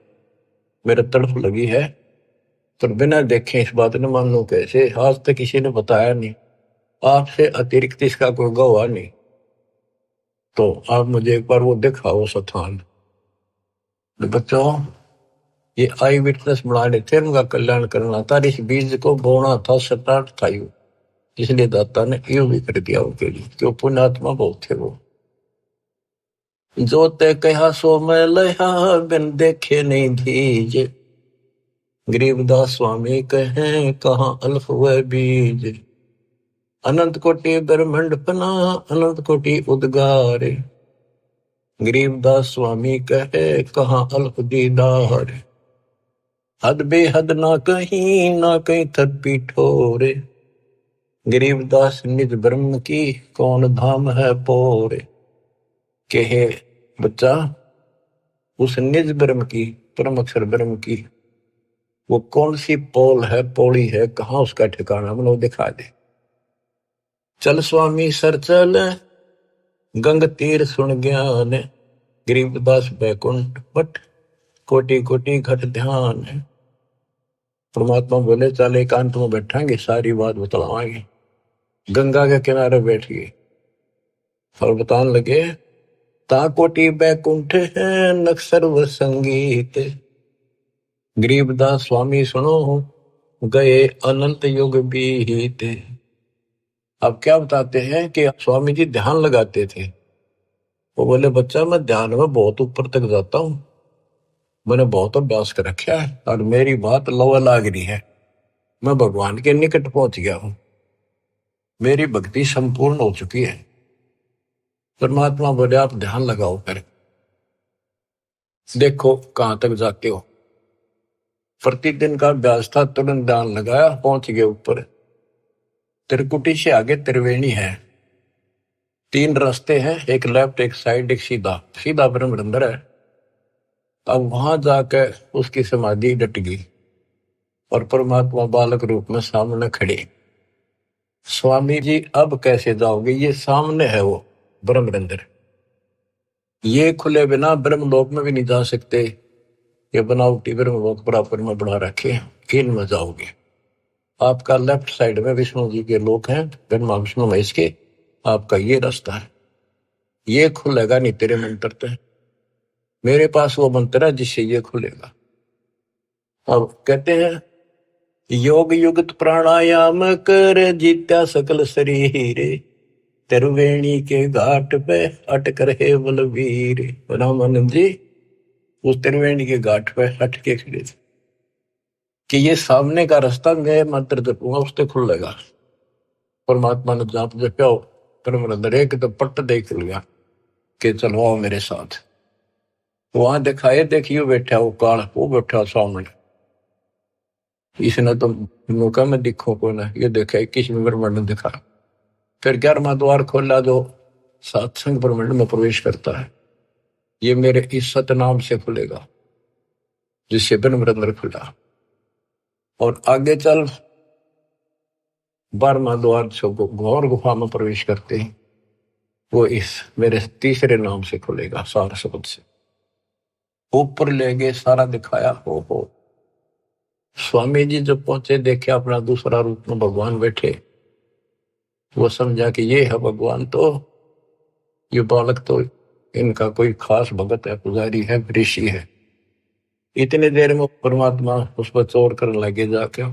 मेरे तड़फ लगी है, तो बिना देखे इस बात ने मानू कैसे, आज तक किसी ने बताया नहीं, आपसे अतिरिक्त इसका कोई गवाह नहीं, तो आप मुझे एक बार वो दिखाओ स्थान। बच्चों ये आई विटनेस बनाने थे, उनका कल्याण करना था, इस बीज को बोना था, स्टार्ट था यू। इसलिए दाता ने यूं भी कर दिया उनके लिए, क्यों पुण्यात्मा बहुत थे वो। जो ते कहा सो मैं लहा, बिन देखे नहीं दीजे। गरीबदास स्वामी कहें कहाँ अल्फ व बीज। अनंत कोटि ब्रह्मंड पना, अनंत कोटि उद्गारे। गरीबदास स्वामी कहे कहाँ अल्फ दीदार। हद बेहद ना कहीं थद पीठोरे। गरीबदास निज ब्रह्म की, कौन धाम है पोरे। कहे बच्चा, उस निज ब्रह्म की, परम अक्षर ब्रह्म की वो कौन सी पोल है, पौड़ी है, कहाँ उसका ठिकाना, मतलब दिखा दे। चल स्वामी सर चल, गंग तीर सुन ज्ञान। गरीबदास बैकुंठ बट, कोटि कोटि घट ध्यान। परमात्मा बोले चल एकांत में बैठांगे, सारी बात बतलावांगे। गंगा के किनारे बैठ गए और बताने लगे, ता कोटि बैकुंठ है नक सर्व संगीत। गरीबदास स्वामी सुनो, गए अनंत युग बीते। अब क्या बताते हैं कि स्वामी जी ध्यान लगाते थे। वो बोले बच्चा मैं ध्यान में बहुत ऊपर तक जाता हूं, मैंने बहुत अभ्यास कर रखा है और मेरी बात लवा लाग रही है, मैं भगवान के निकट पहुंच गया हूं, मेरी भक्ति संपूर्ण हो चुकी है। परमात्मा बोले आप ध्यान लगाओ, फिर देखो कहां तक जाते हो। प्रतिदिन का अभ्यास था, तुरंत ध्यान लगाया, पहुंच गए ऊपर। त्रिकुटी से आगे त्रिवेणी है, 3 रास्ते हैं, एक लेफ्ट एक साइड एक सीधा, सीधा ब्रह्मरंध्र है। अब वहां जाकर उसकी समाधि डट गई और परमात्मा बालक रूप में सामने खड़े। स्वामी जी अब कैसे जाओगे, ये सामने है वो ब्रह्मरंध्र, ये खुले बिना ब्रह्मलोक में भी नहीं जा सकते, ये बनावटी ब्रह्मलोक बराबर में बना रखे, इनमें जाओगे। आपका लेफ्ट साइड में विष्णु जी के लोक हैं, ब्रह्मा विष्णु महेश के, आपका ये रास्ता है, ये खुलेगा नहीं तेरे मंत्र से, मेरे पास वो मंत्र है जिससे ये खुलेगा। अब कहते हैं योग युक्त प्राणायाम कर, जीत्या सकल शरीर। त्रिवेणी के घाट पे अटक रहे बलवीर। रामानंद जी उस त्रिवेणी के घाट पे हट के खड़े थे कि ये सामने का रास्ता मैं मंत्र जपूंगा उससे खुलेगा। परमात्मा ने जाप जप्या, परम एक तो पट्ट देख लिया कि चलो आओ मेरे साथ। वहां दिखाए, देखियो बैठा वो काल, वो बैठा सामने, इसने तो मौका में दिखो को ना, ये देखा 21 ब्रह्मांड ने दिखा। फिर 11वां द्वार खोला जो सत्संग ब्रह्मांड में प्रवेश करता है, ये मेरे इस सतनाम से खुलेगा, जिससे ब्रह्मरंध्र खुला। और आगे चल 12वां द्वार जो घोर गुफा में प्रवेश करते हैं, वो इस मेरे तीसरे नाम से खुलेगा, सार शब्द से। ऊपर ले गए, सारा दिखाया। हो स्वामी जी जब पहुंचे, देखे अपना दूसरा रूप में भगवान बैठे, वो समझा कि ये है भगवान, तो ये बालक तो इनका कोई खास भगत है, पुजारी है, ऋषि है। इतने देर में परमात्मा उस पर चोर करने लगे, जाके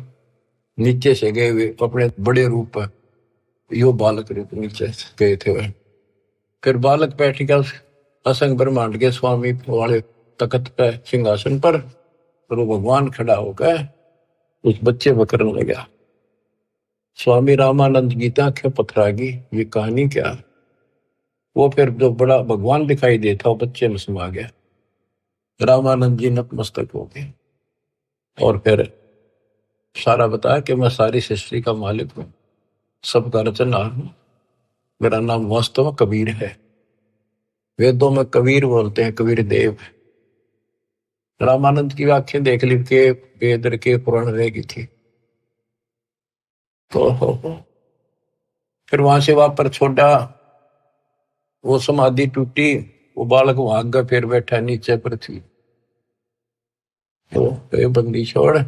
नीचे से गए हुए अपने बड़े रूप पर यो बालक रूप नीचे गए थे वह। फिर बालक बैठ गया उस असंग ब्रह्मांड के स्वामी वाले तख्त पे, सिंहासन पर, और वो भगवान खड़ा होकर उस बच्चे को करने लगा। स्वामी रामानंद की आंखें पथरागी, ये कहानी क्या। वो फिर जो बड़ा भगवान दिखाई देता वो बच्चे में समा गया। रामानंद जी नतमस्तक हो गए और फिर सारा बताया कि मैं सारी सृष्टि का मालिक हूं, सबका रचनहार हूं, मेरा नाम वास्तव में कबीर है। वेदों में कबीर बोलते हैं, कबीर देव। रामानंद की आंखें देख ली के वेद के पुराण रह गई थी। तो फिर वहां से वापस छोड़ा, वो समाधि टूटी, वो बालक वहां आगे फिर बैठा नीचे पृथ्वी। तो बंदी छोड़,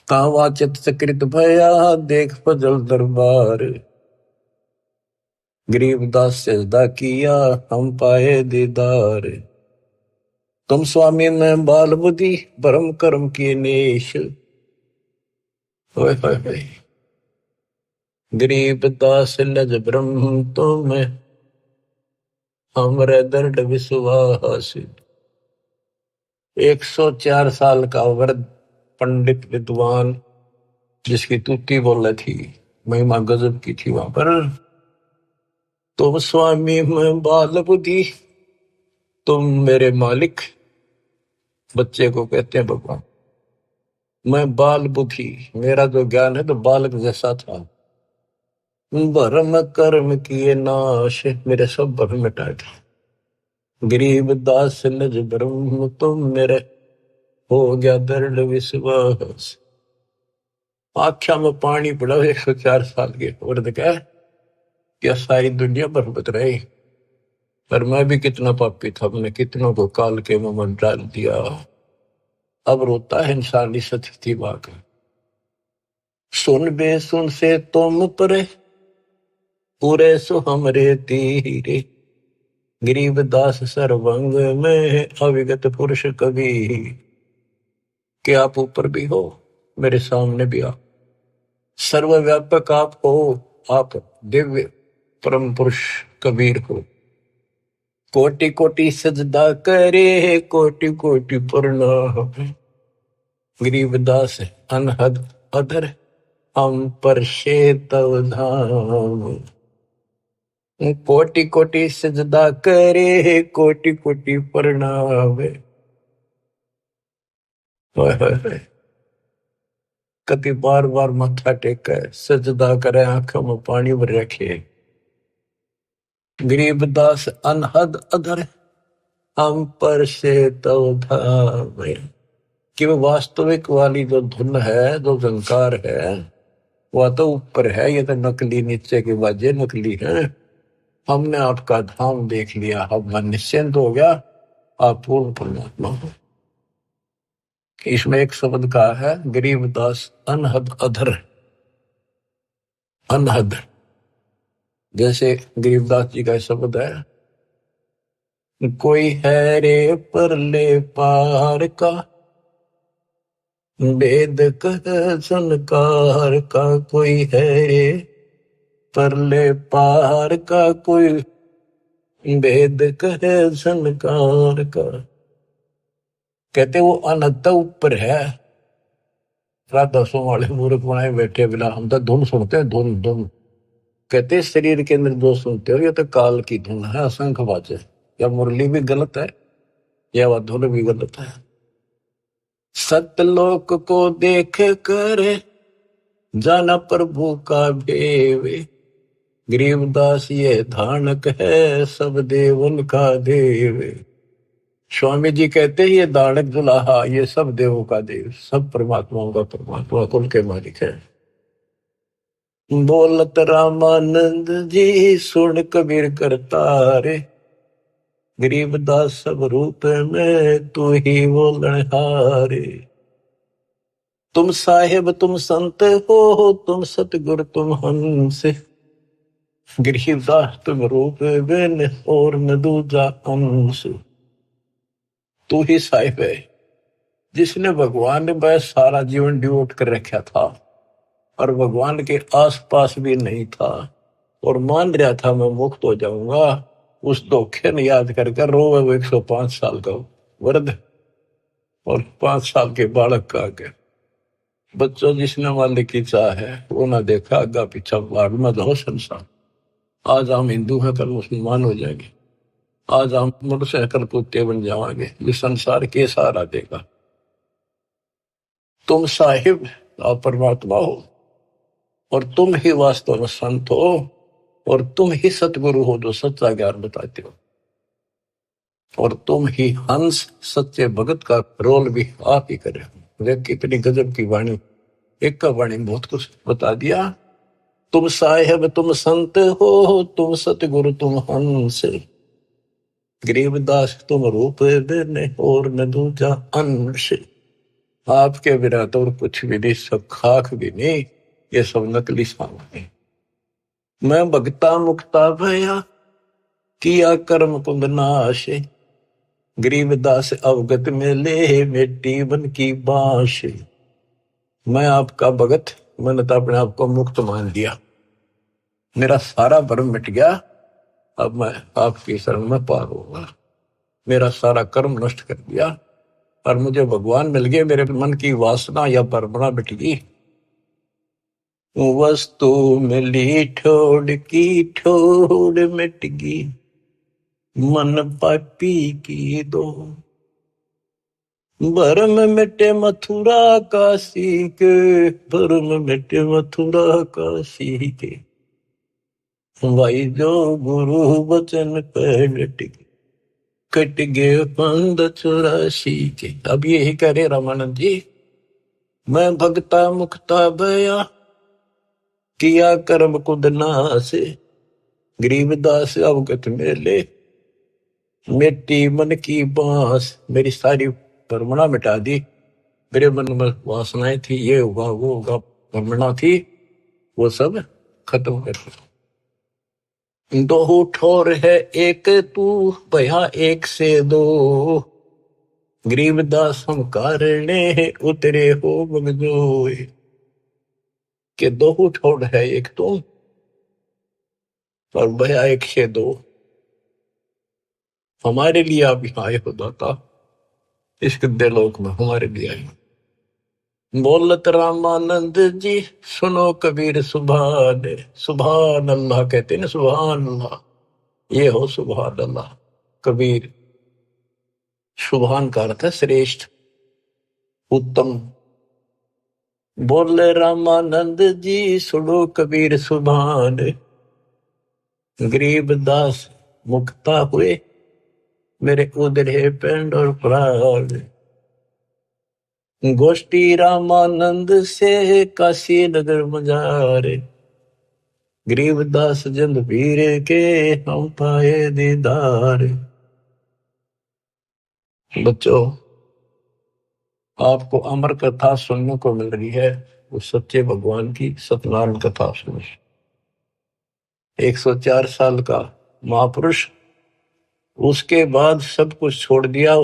तावा चित सकृत भया, देख फजल दरबार। गरीबदास सजदा किया, हम पाए दीदार। तुम स्वामी में बाल बुद्धि, भरम कर्म की नेश। होए होए होए। गरीब दास लज ब्रह्म तुम हमरे दर्द विश्वास। 104 साल का वृद्ध पंडित विद्वान जिसकी तूती बोले थी, महिमा गजब की थी वहां पर। तुम स्वामी में बाल बुद्धि, तुम मेरे मालिक। बच्चे को कहते हैं भगवान। मैं बाल बुद्धि, मेरा जो ज्ञान है तो बालक जैसा था। भरम कर्म किए नाश, मेरे सब भरम मिटाए थे। गरीब दास लज ब्रह्म तुम मेरे, हो गया दृढ़ विश्वास। आख्या में पानी पड़ा 104 साल के औरत का, क्या सारी दुनिया बरबत रही। पर मैं भी कितना पापी था, मैंने कितनों को काल के मुंह में डाल दिया। अब रोता है इंसान इस स्थिति वाक। सुन बे सुन से तुम परे, पूरे सो हमरे तीरे। गरीब दास सर्वंग में अविगत पुरुष कवि। कि आप ऊपर भी हो, मेरे सामने भी आप। सर्वव्यापक आप हो, आप दिव्य परम पुरुष कबीर हो। कोटि कोटि सजदा करे, कोटि कोटि प्रणाम। गरीबदास अनहद अधर, हम पर तव धाम। कोटि कोटि सजदा करे, कोटि कोटि प्रणाम। कति बार बार माथा टेके सजदा करे, आंखों में पानी भर रखे। गरीबदास अनहद अधर, हम पर तव धाम। कि वो वास्तविक वाली जो धुन है, जो झंकार है, वह तो ऊपर है, ये तो नकली नीचे की बाजें नकली है। हमने आपका धाम देख लिया, अब मन निश्चिंत हो गया, आप पूर्ण परमात्मा हो। इसमें एक शब्द का है गरीबदास अनहद अधर। अनहद जैसे गरीबदास जी का शब्द है, कोई है रे परले पार का, वेद कह संकार का। कोई है रे परले पार का, कोई वेद कहे संकार का। कहते वो अनंत ऊपर है। राधा सो वाले मूर्ख बनाए बैठे बिना, हम तो धुन सुनते हैं, धुन धुन। कहते शरीर के अंदर जो सुनते हो ये तो काल की धुन है, असंख्य बाजे। या मुरली भी गलत है, या वह धुन भी गलत है। सतलोक को देख कर जाना प्रभु का भेवे। गरीबदास ये धानक है, सब देवन का देव। स्वामी जी कहते हैं ये दानक दुल्हा, ये सब देवों का देव, सब परमात्माओं का परमात्मा, कुल के मालिक है। बोलत रामानंद जी, सुन कबीर करतारे। गरीबदास सब रूप में तू ही बोलन हारे। तुम साहेब तुम संत हो, तुम सतगुरु तुम हंस। गरीबदास तुम रूप बिन और न दूजा अंश। तू ही साहिब है जिसने भगवान ने बस सारा जीवन डिवोट कर रखा था और भगवान के आसपास भी नहीं था और मान रहा था मैं मुक्त हो जाऊंगा। उस धोखे ने याद करके रोवे वो 105 साल का वृद्ध और 5 साल के बालक का आगे। बच्चों जिसने मालिक की चाह है वो ना देखा आगा पीछा बाढ़ में जाओ संसार। आज हम हिंदू हैं, कल मुसलमान हो जाएंगे। आज हम मोटरसाइकिल कुत्ते बन जाएंगे, ये संसार के सहारा देगा। तुम साहिब आप परमात्मा हो और तुम ही वास्तव में संत हो और तुम ही सतगुरु हो जो सच्चा ज्ञान बताते हो और तुम ही हंस सच्चे भगत का रोल भी आप ही करे। देख कितनी गजब की वाणी, एक का वाणी बहुत कुछ बता दिया। तुम साहिब तुम संत हो, तुम सतगुरु तुम हंस। गरीबदास तुम रूप देने और न दूजा अंश। आपके बिना तो और कुछ भी नहीं, सब खाक भी नहीं, ये सब नकली सामान। मैं भगता मुक्ता भया, किया कर्म कुंद नाश। गरीबदास अवगत में ले, मिट्टी बन की बांश। मैं आपका भगत, मैंने तो अपने आप को मुक्त मान लिया। मेरा सारा भ्रम मिट गया, अब मैं आपकी शरण में पार होगा। मेरा सारा कर्म नष्ट कर दिया और मुझे भगवान मिल गए। मेरे मन की वासना या परमणा मिट गई। वस्तु मिली ठोड़ की ठोड़ मिट गई, मन पापी की दो। भरम मिटे मथुरा काशी के, भरम मिटे मथुरा काशी के। भाई जो गुरु वचन पे डट गए, कट गए पंद 84 के। अब यही करे रामानंद जी, मैं भगता मुक्ता भया, किया कर्म कुद नासे। गरीबदास अवगत मेले, मिट्टी मन की बांस। मेरी सारी परमणा मिटा दी। मेरे मन में वासनाएं थी, ये होगा वो होगा, परमणा थी, वो सब खत्म कर दी। दो ठोर है एक तू, भया एक से दो। गरीबदास हम कारणे उतरे हो बगजोए। के दो ठोर है एक तुम और भया एक से दो। हमारे लिए आप यहाँ आए हो दाता, इस गद्दे लोक में हमारे लिए आए। बोलत रामानंद जी सुनो कबीर सुभान। सुभान अल्लाह कहते ना, सुभान अल्लाह, ये हो सुभान अल्लाह। कबीर, सुभान का अर्थ है श्रेष्ठ, उत्तम। बोले रामानंद जी सुनो कबीर सुभान। गरीबदास मुक्ता हुए, मेरे उधरे पेंड और प्राण। गोष्ठी रामानंद से काशी नगर मजारे। गरीबदास जंद पीर के हम पाए दीदार। बच्चों, आपको अमर कथा सुनने को मिल रही है, उस सच्चे भगवान की सत्यनारायण कथा सुनो। 104 साल का महापुरुष, उसके बाद सब कुछ छोड़ दिया।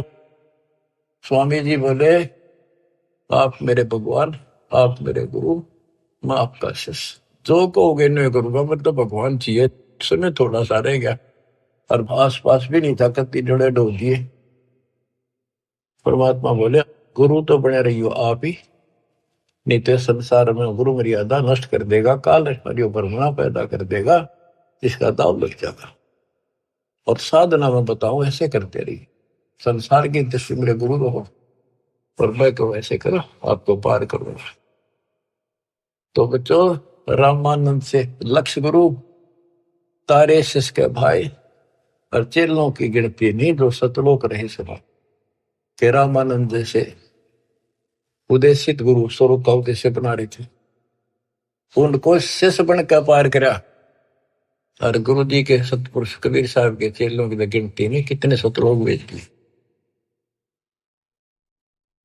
स्वामी जी बोले, आप मेरे भगवान, आप मेरे गुरु, मैं आपका शिष्य। जो कहोगे नहीं करूंगा, मतलब भगवान चाहिए। सुने थोड़ा सा रह गया और आस पास भी नहीं था, कत्ती जोड़े डोल दिए। परमात्मा बोले, गुरु तो बने रहियो आप ही, नहीं तो संसार में गुरु मर्यादा नष्ट कर देगा, काल हरियो परमणा पैदा कर देगा, इसका दाव लग जाएगा। और साधना में बताऊं, ऐसे करते रहिए। संसार की दृष्टि मेरे गुरु रहो और मैं को ऐसे करो, आपको पार करूंगा। तो बच्चों, रामानंद से लक्ष्य गुरु, तारे शिष्य के भाई और चेलों की गिनती नहीं जो सतलोक रहे सभा। के रामानंद जैसे उद्देशित गुरु स्वरूप का उद्देश्य बना रहे थे, उनको शिष्य बनकर पार करा। और गुरु जी के सतपुरुष कबीर साहब के चेलों की गिनती नहीं, कितने सतलोक भेज दिए।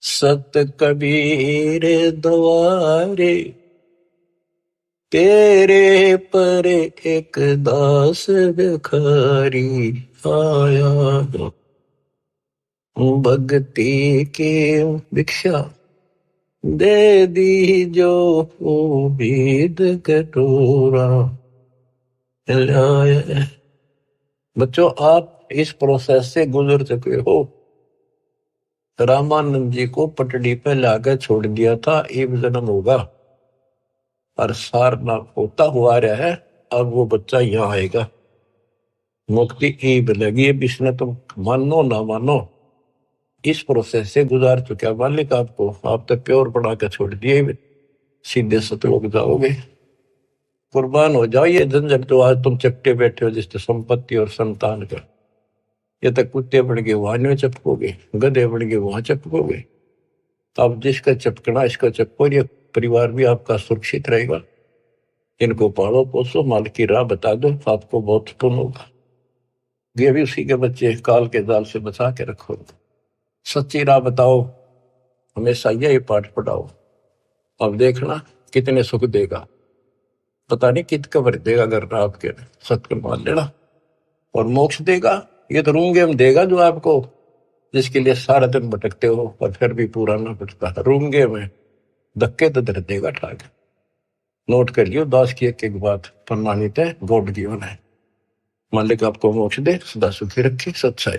सत कबीर द्वारे, तेरे पर एक दास भिखारी आया। भक्ति की भिक्षा दे दी जो उम्मीद कटोरा लाया। बच्चों, आप इस प्रोसेस से गुजर चुके हो। रामानंद जी को पटड़ी पे लाकर छोड़ दिया था, एक जन्म होगा और सारनाथ होता हुआ रहा है। अब वो बच्चा यहाँ आएगा, मुक्ति ईब लगी। अब इसने तुम मानो ना मानो, इस प्रोसेस से गुजार चुका मालिक आपको। आप तो प्योर बना कर छोड़ दिए, सीधे सतलोक जाओगे। कुर्बान हो जाओ ये झंझट तो आज तुम चपटे बैठे हो, जिससे संपत्ति और संतान का। ये तक कुत्ते बन के वहां नहीं चपकोगे, गधे बन के वहां चपकोगे। अब जिसका चपकना इसका चपको, ये परिवार भी आपका सुरक्षित रहेगा। इनको पालो पोसो, माल की राह बता दो, आपको बहुत पुण्य होगा। ये भी उसी के बच्चे, काल के जाल से बचा के रखो। सच्ची राह बताओ, हमेशा यही पाठ पढ़ाओ। अब देखना कितने सुख देगा, पता नहीं कित कबर देगा। अगर आपके सत्कर्म मान लेना, और मोक्ष देगा। ये तो रूंगे में देगा जो आपको, जिसके लिए सारा दिन भटकते हो पर फिर भी पूरा ना बचता। रूंगे में धक्के तो दर देगा ठाक। नोट कर लियो, दास की एक एक बात प्रमाणित है, गॉड गिवन है। मालिक आपको मोक्ष दे, सदा सुखी रखे, सच्चाई।